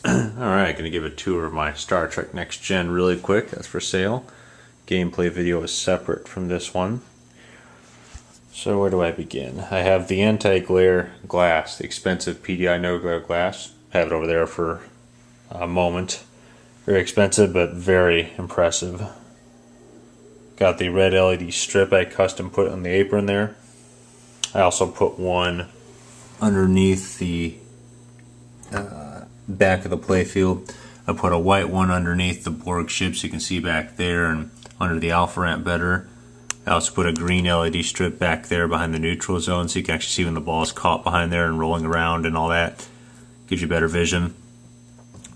Alright, gonna give a tour of my Star Trek Next Gen really quick. That's for sale. Gameplay video is separate from this one. So where do I begin? I have the anti-glare glass, the expensive PDI no-glare glass. I have it over there for a moment. Very expensive, but very impressive. Got the red LED strip I custom put on the apron there. I also put one underneath the back of the playfield. I put a white one underneath the Borg ship so you can see back there and under the alpha ramp better. I also put a green LED strip back there behind the neutral zone so you can actually see when the ball is caught behind there and rolling around and all that. Gives you better vision.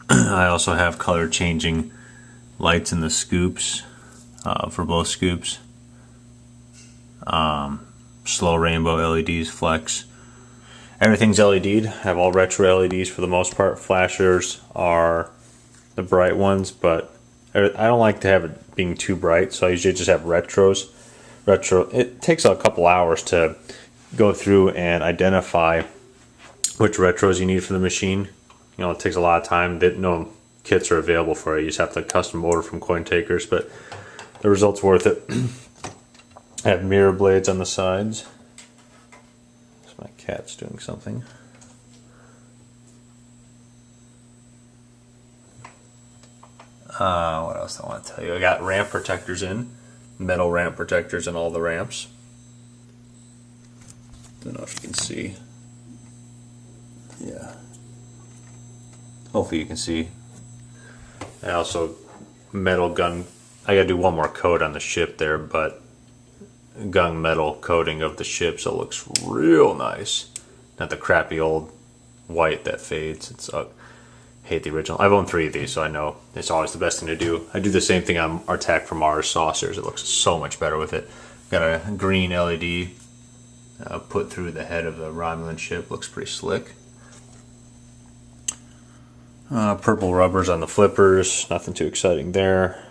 I also have color changing lights in the scoops for both scoops. Slow rainbow LEDs, flex. Everything's LED'd. I have all retro LEDs for the most part. Flashers are the bright ones, but I don't like to have it being too bright, so I usually just have retros. It takes a couple hours to go through and identify which retros you need for the machine. You know, it takes a lot of time. No kits are available for it. You just have to custom order from coin takers, but the result's worth it. I have mirror blades on the sides. My cat's doing something. What else I want to tell you? I got ramp protectors in. Metal ramp protectors in all the ramps. Don't know if you can see. Yeah. Hopefully you can see. I also metal gun. I gotta do one more coat on the ship there, but gunmetal coating of the ship so it looks real nice. Not the crappy old white that fades. It's hate the original. I've owned 3 of these, so I know it's always the best thing to do. I do the same thing on our Attack from Mars saucers. It looks so much better with it. Got a green LED put through the head of the Romulan ship. Looks pretty slick. Purple rubbers on the flippers. Nothing too exciting there.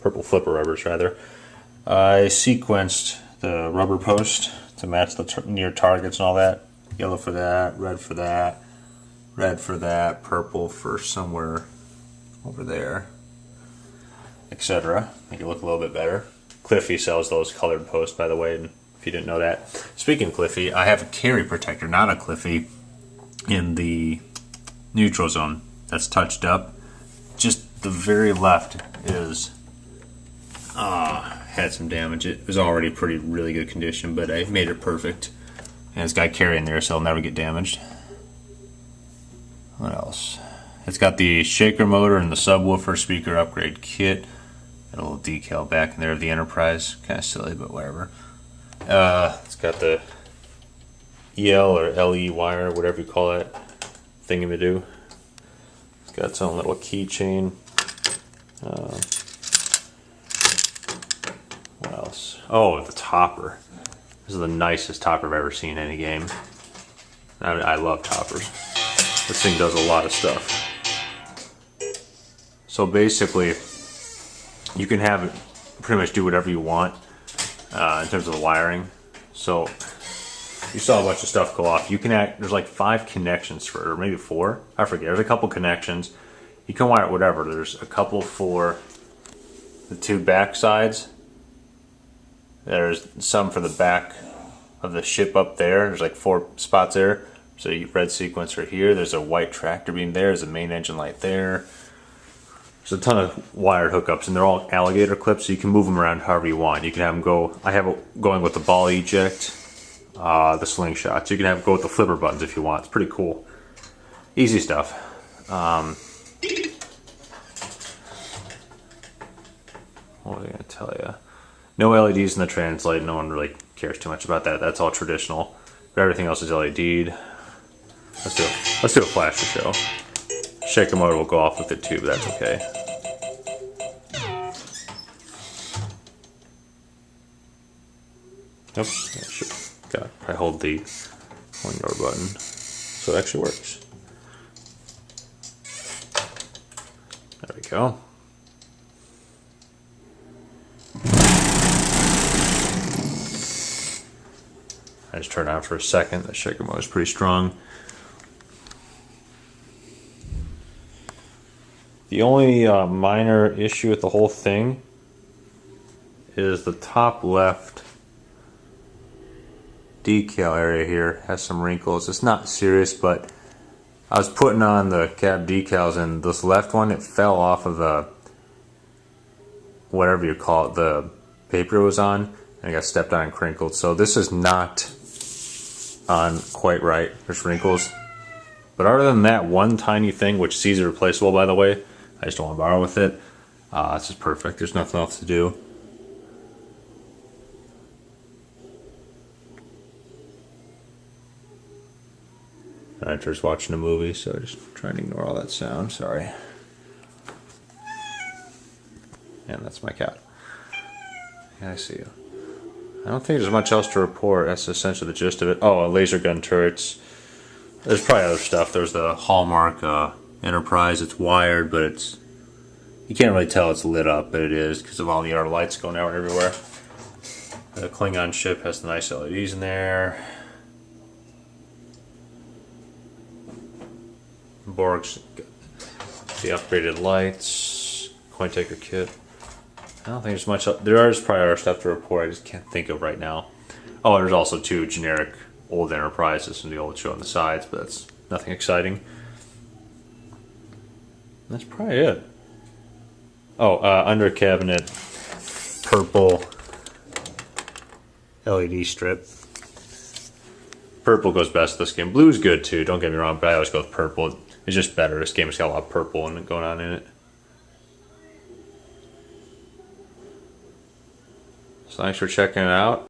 Purple flipper rubbers, rather. I sequenced the rubber post to match the near targets and all that. Yellow for that, red for that, red for that, purple for somewhere over there, etc. Make it look a little bit better. Cliffy sells those colored posts, by the way, if you didn't know that. Speaking of Cliffy, I have a carry protector, not a Cliffy, in the neutral zone that's touched up. Just the very left is had some damage. It was already really good condition, but I made it perfect. And it's got carry in there, so it'll never get damaged. What else? It's got the shaker motor and the subwoofer speaker upgrade kit. Got a little decal back in there of the Enterprise. Kind of silly, but whatever. It's got the EL or LE wire, whatever you call that thingamadoo. It's got its own little keychain. What else? Oh, the topper. This is the nicest topper I've ever seen in any game. I love toppers. This thing does a lot of stuff. So basically, you can have it pretty much do whatever you want in terms of the wiring. So you saw a bunch of stuff go off. There's like 5 connections for, or maybe 4. I forget. There's a couple connections. You can wire it whatever. There's a couple for the 2 back sides. There's some for the back of the ship up there. There's like 4 spots there. So red sequencer here. There's a white tractor beam there. There's a main engine light there. There's a ton of wired hookups, and they're all alligator clips, so you can move them around however you want. You can have them go. I have it going with the ball eject, the slingshots. You can have it go with the flipper buttons if you want. It's pretty cool. Easy stuff. What was I going to tell you? No LEDs in the translate. No one really cares too much about that. That's all traditional. But everything else is LED'd. Let's do a flasher show. Shaker motor will go off with it too, but that's okay. Nope. I hold the on-yard button, so it actually works. There we go. I just turned on for a second. The shaker motor is pretty strong. The only minor issue with the whole thing is the top left decal area here has some wrinkles. It's not serious, but I was putting on the cab decals and this left one, it fell off of the, whatever you call it, the paper it was on, and it got stepped on and crinkled. So this is not on quite right. There's wrinkles. But other than that one tiny thing, which sees replaceable by the way, I just don't want to borrow with it. This is perfect. There's nothing else to do. I'm just watching a movie, so just trying to ignore all that sound. Sorry. And that's my cat. Yeah, I see you. I don't think there's much else to report. That's essentially the gist of it. Oh, laser gun turrets. There's probably other stuff. There's the Hallmark Enterprise. It's wired, but it's, you can't really tell it's lit up, but it is because of all the other lights going out everywhere. The Klingon ship has the nice LEDs in there. Borg's the upgraded lights. Coin taker kit. I don't think there's much. There is probably other stuff to report. I just can't think of right now. Oh, there's also two generic old Enterprises from the old show on the sides, but that's nothing exciting. That's probably it. Oh, under cabinet, purple LED strip. Purple goes best this game. Blue's good too, don't get me wrong, but I always go with purple. It's just better. This game has got a lot of purple going on in it. So thanks for checking it out.